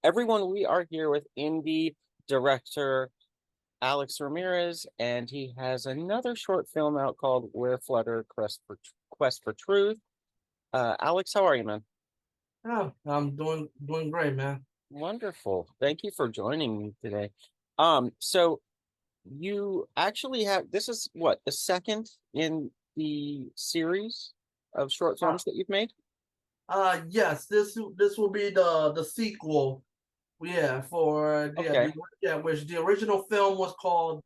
Everyone, we are here with indie director Alex Ramirez, and he has another short film out called Were-Flutter Quest for Truth. Alex, how are you, man? Oh, I'm doing great, man. Wonderful. Thank you for joining me today. So you actually have this is what, the second in the series of short Uh, films that you've made? yes, this will be the sequel. Yeah, for Okay. which the original film was called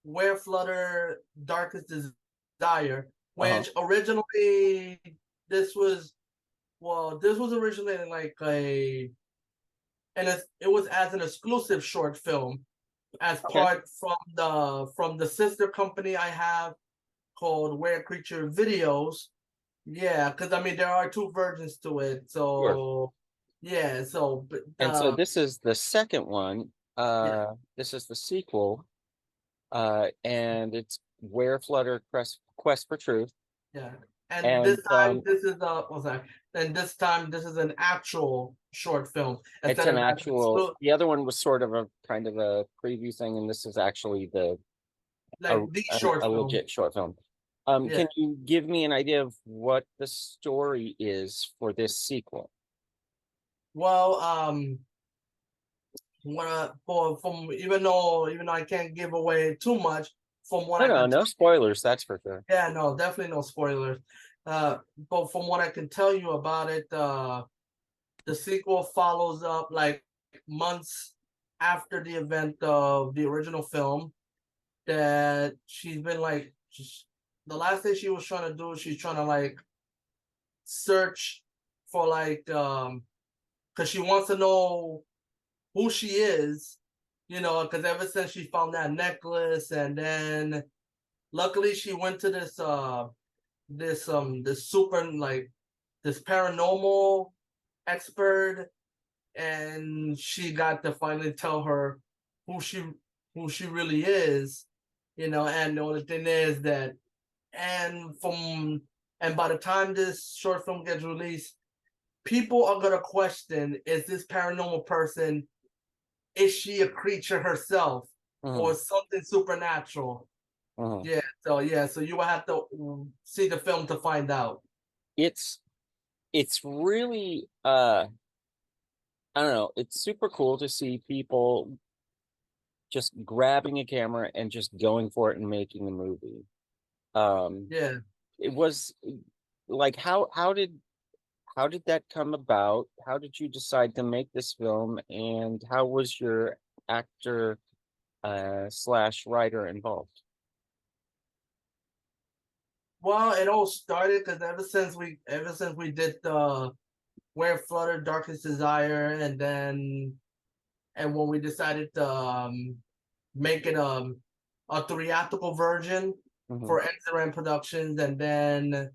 Were-Flutter Darkest Desire, Uh-huh. which originally this was this was originally like it was as an exclusive short film as Okay. part from the sister company I have called Were Creature Videos. Yeah, because I mean there are two versions to it. Sure. So yeah, so but And so this is the second one. yeah, This is the sequel, and it's Were-Flutter Quest for Truth. yeah. And And this time this is what's that? And this time this is an actual short film it's instead an of that actual, the other one was sort of a kind of a preview thing, and this is actually a, like the short a film. legit short film. Yeah. Can you give me an idea of what the story is for this sequel? Well, for from even though I can't give away too much from what No, I no, can no spoilers, that's for sure. yeah, no, definitely no spoilers. But from what I can tell you about it, the sequel follows up like months after the event of the original film. That she's been like, the last thing she was trying to do, she's trying to like search for like, because she wants to know who she is, because ever since she found that necklace, and then luckily she went to this super like this paranormal expert, and she got to finally tell her who she who she really is, and the only thing is that and from and by the time this short film gets released, people are gonna question, is this paranormal person, is she a creature herself Mhm, or something supernatural? mhm. So you will have to see the film to find out. It's it's really I don't know, it's super cool to see people just grabbing a camera and just going for it and making a movie. Um, Yeah. it was like how did that come about? How did you decide to make this film, and how was your actor slash writer involved? Well, it all started because ever since we did the Were-Flutter Darkest Desire, and when we decided to make it a theatrical version Hmm. for Exiram Productions, and then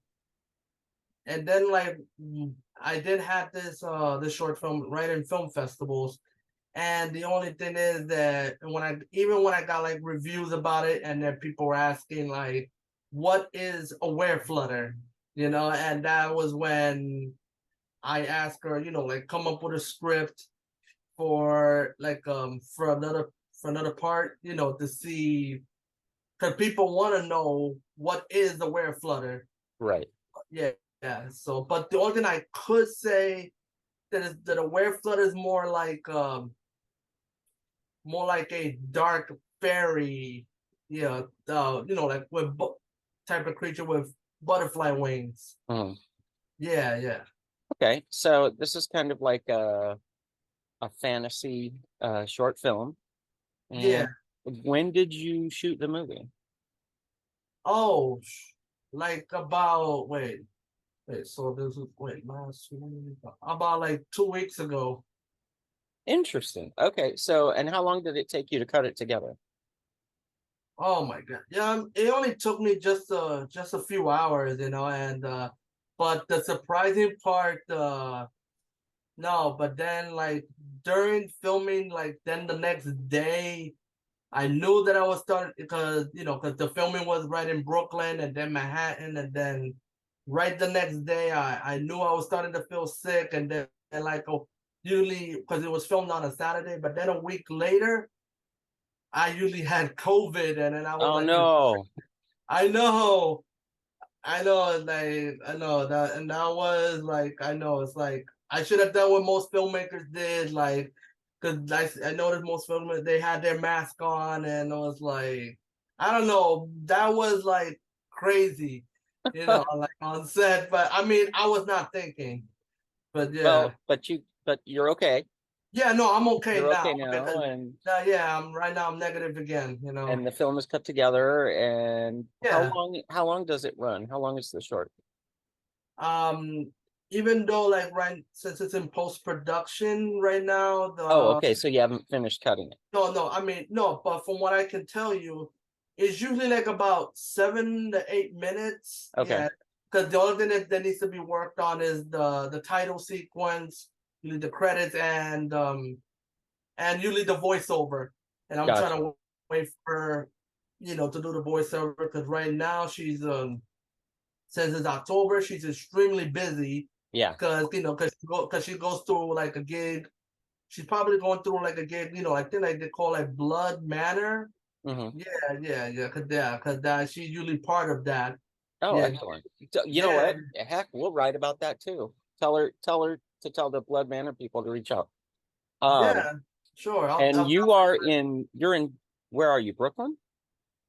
like I did have this short film right in film festivals. And the only thing is that when I got like reviews about it, and then people were asking like, what is a Were-Flutter? And that was when I asked her, like come up with a script for like for another part, to see, because people want to know what is the Were-Flutter. Right. Yeah, yeah. So, but the only thing I could say that a Were-Flutter is more like a dark fairy, like with type of creature with butterfly wings. Mhm. Yeah, yeah, Okay, so this is kind of like a fantasy short film. yeah. And when did you shoot the movie? Oh, like about wait. So this was last week, about like 2 weeks ago. Interesting. Okay, so and how long did it take you to cut it together? Oh my god. Yeah, it only took me just a few hours, and but the surprising part, no, but then like during filming, like then the next day, I knew that I was starting because the filming was right in Brooklyn and then Manhattan, and then right the next day I knew I was starting to feel sick, and then and like usually because it was filmed on a Saturday, but then a week later, I usually had COVID, and then I was Oh like, no. I know, I know, like I know that, and that was like, I know it's like I should have done what most filmmakers did, like because I noticed most filmmakers they had their mask on, and it was like, I don't know, that was like crazy, like on set. But I mean, I was not thinking, but yeah, Well, but you're okay. yeah, no, I'm okay You're now okay now, because yeah, I'm right now I'm negative again, and the film is cut together. And yeah. how long does it run? How long is the short? Um, even though like right since it's in post production right now, Oh, the okay. So you haven't finished cutting it. no, I mean no, but from what I can tell you, it's usually like about 7 to 8 minutes. Okay, Yeah, because the only thing that needs to be worked on is the title sequence, usually the credits, and usually the voiceover. And I'm trying gotcha. to wait for her, to do the voiceover because right now she's since it's October, she's extremely busy Yeah. because because she goes through like a gig. She's probably going through like a gig, I think like they call like Blood Manor. Hmm. Yeah, because that she's usually part of that. Oh, Yeah, excellent. So, you know yeah, what? Heck, we'll write about that too. Tell her to tell the Blood Manor people to reach out. Um, yeah. Sure, and I'll definitely. you're in, where are you? Brooklyn?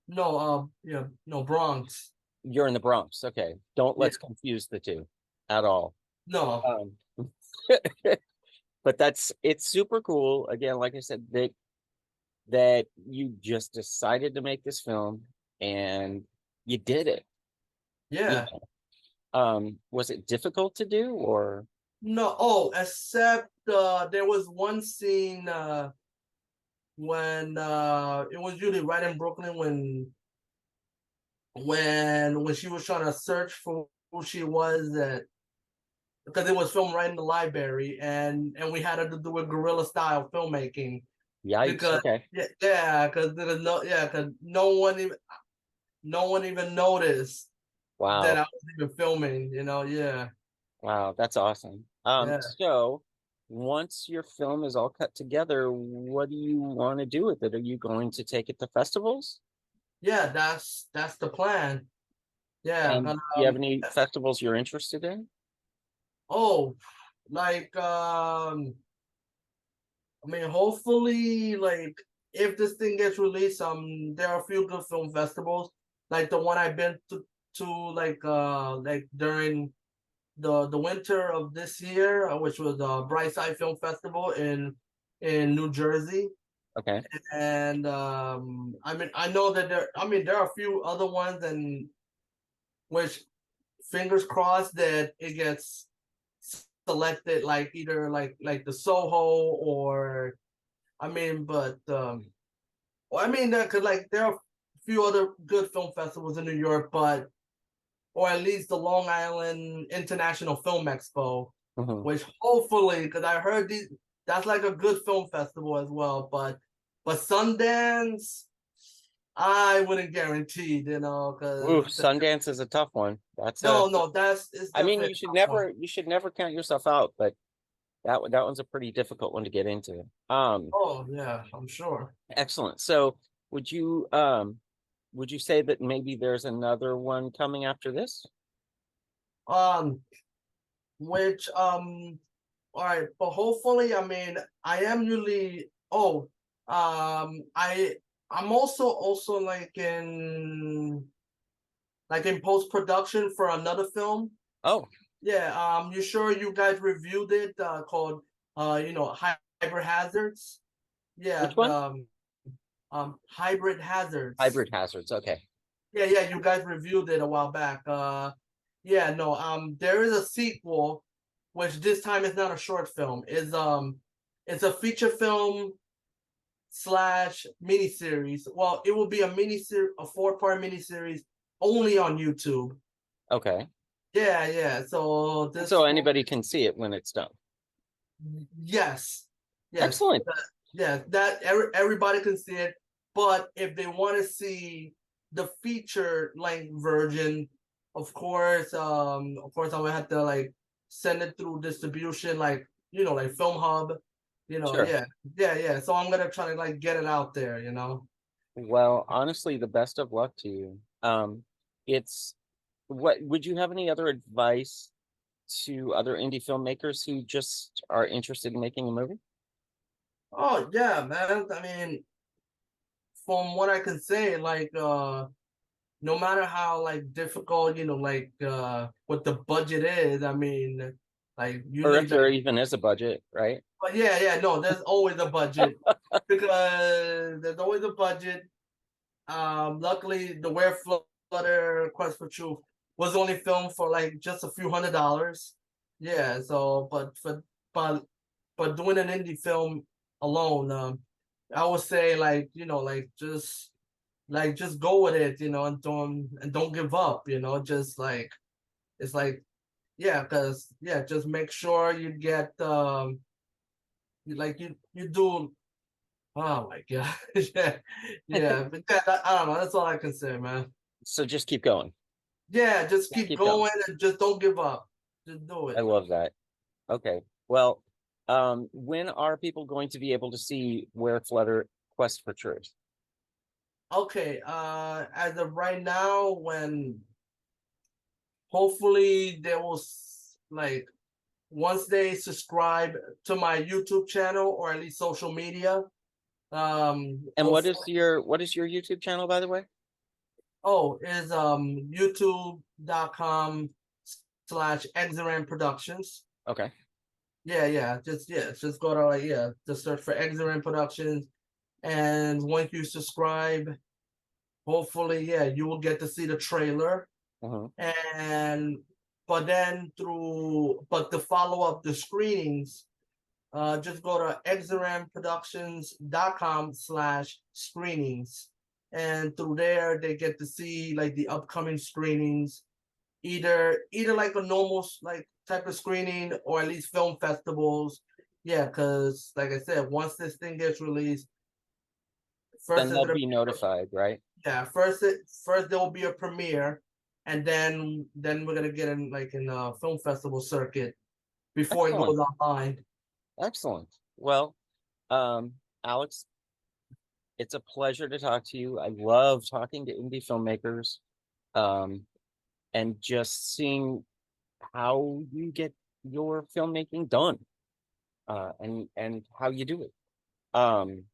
No, yeah, no Bronx. You're in the Bronx. Okay. Don't Yeah, let's confuse the two at all. no, Um, but it's super cool. Again, like I said, that you just decided to make this film and you did it. You yeah, was it difficult to do or no. Oh, except there was one scene when it was usually right in Brooklyn when she was trying to search for who she was at because it was filmed right in the library and we had to do a guerrilla style filmmaking yikes? because Okay. because there's because no one even noticed that I Wow. was even filming, yeah, Wow, that's awesome. yeah, So once your film is all cut together, what do you want to do with it? Are you going to take it to festivals? yeah, that's the plan, yeah. And do you have any festivals you're interested in? Oh, like I mean, hopefully, like if this thing gets released, there are a few good film festivals, like the one I've been to like during the winter of this year, which was the Brightside Film Festival in New Jersey, Okay. and I mean, I know that there are a few other ones, and which fingers crossed that it gets selected, like either like the Soho or I mean, but well, I mean, because like there are a few other good film festivals in New York, but or at least the Long Island International Film Expo, Mhm. which hopefully, because I heard that's like a good film festival as well. But Sundance, I wouldn't guarantee, Ooh, because Sundance is a tough one. That's a, no, that's it's I mean, definitely a tough one. you should never count yourself out, but that one's a pretty difficult one to get into. Oh yeah, I'm sure. Excellent. So would you say that maybe there's another one coming after this? Um, which all right, but hopefully, I mean, I am usually. Oh, I'm also like in post production for another film. Oh, Yeah. You sure you guys reviewed it? Called Hybrid Hazards. Yeah. which one? Hybrid Hazards. Hybrid Hazards. Okay. Yeah. You guys reviewed it a while back. Yeah. No. There is a sequel, which this time is not a short film. It's a feature film slash miniseries. Well, it will be a miniseries, a 4-part miniseries only on YouTube. Okay. Yeah. So So this will, anybody can see it when it's done. yes, yes, Excellent. yeah. That everybody can see it, but if they want to see the feature length version, of course, I would have to like send it through distribution, like like Film Hub. Sure. Yeah, yeah. So I'm gonna try to like get it out there. Well, honestly, the best of luck to you. It's what would you have any other advice to other indie filmmakers who just are interested in making a movie? Oh yeah, man. I mean, from what I can say, like no matter how like difficult, like what the budget is, I mean, like you Or if need there like even is a budget, right? but yeah, yeah, no, there's always a budget because there's always a budget. Luckily the Were-Flutter Quest for Truth was only filmed for like just a few $100. Yeah, so but but doing an indie film alone, I would say like, like just go with it, and don't give up, just like it's like yeah, because yeah, just make sure you get you do. Oh my god. Yeah, yeah, but yeah, I don't know, that's all I can say, man. So just keep going. Yeah, just Just keep keep going. going and just don't give up. Just do I it. love that. Okay. Well, when are people going to be able to see Where Flutter Quest for Truth? Okay, as of right now, when hopefully they will like once they subscribe to my YouTube channel or at least social media, And hopefully. what is your YouTube channel, by the way? Oh, is youtube.com/ Exiram Productions. Okay. Yeah, just go to like just search for Exiram Productions, and once you subscribe, hopefully, yeah, you will get to see the trailer. Uh-huh. And but to follow up the screenings, just go to exiramproductions.com/screenings, and through there they get to see like the upcoming screenings, either like a normal like type of screening or at least film festivals. Yeah, because like I said, once this thing gets released, first Then it's they'll gonna be notified, right? yeah, first there will be a premiere, and then we're gonna get in like in a film festival circuit before it Excellent. goes online. Excellent. Well, um, Alex, it's a pleasure to talk to you. I love talking to indie filmmakers, um, and just seeing how you get your filmmaking done, and how you do it. Um,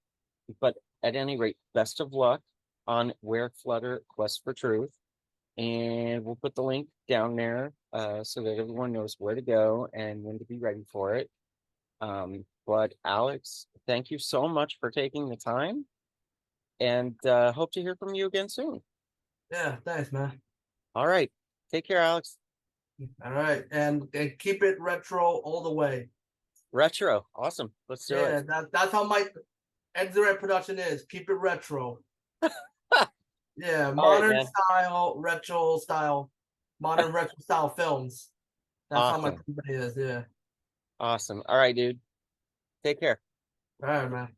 but at any rate, best of luck on Where Flutter Quest for Truth. And we'll put the link down there so that everyone knows where to go and when to be ready for it. But Alex, thank you so much for taking the time, and hope to hear from you again soon. Yeah, thanks, man. All right. Take care, Alex. All right, and keep it retro all the way. Retro. Awesome. Let's do it. Yeah, that's how my Exit production is. Keep it retro. Yeah, All right, modern man. style, retro style, modern retro style films. That's how my Awesome. company is. Yeah. Awesome. All right, dude. Take care. All right, man.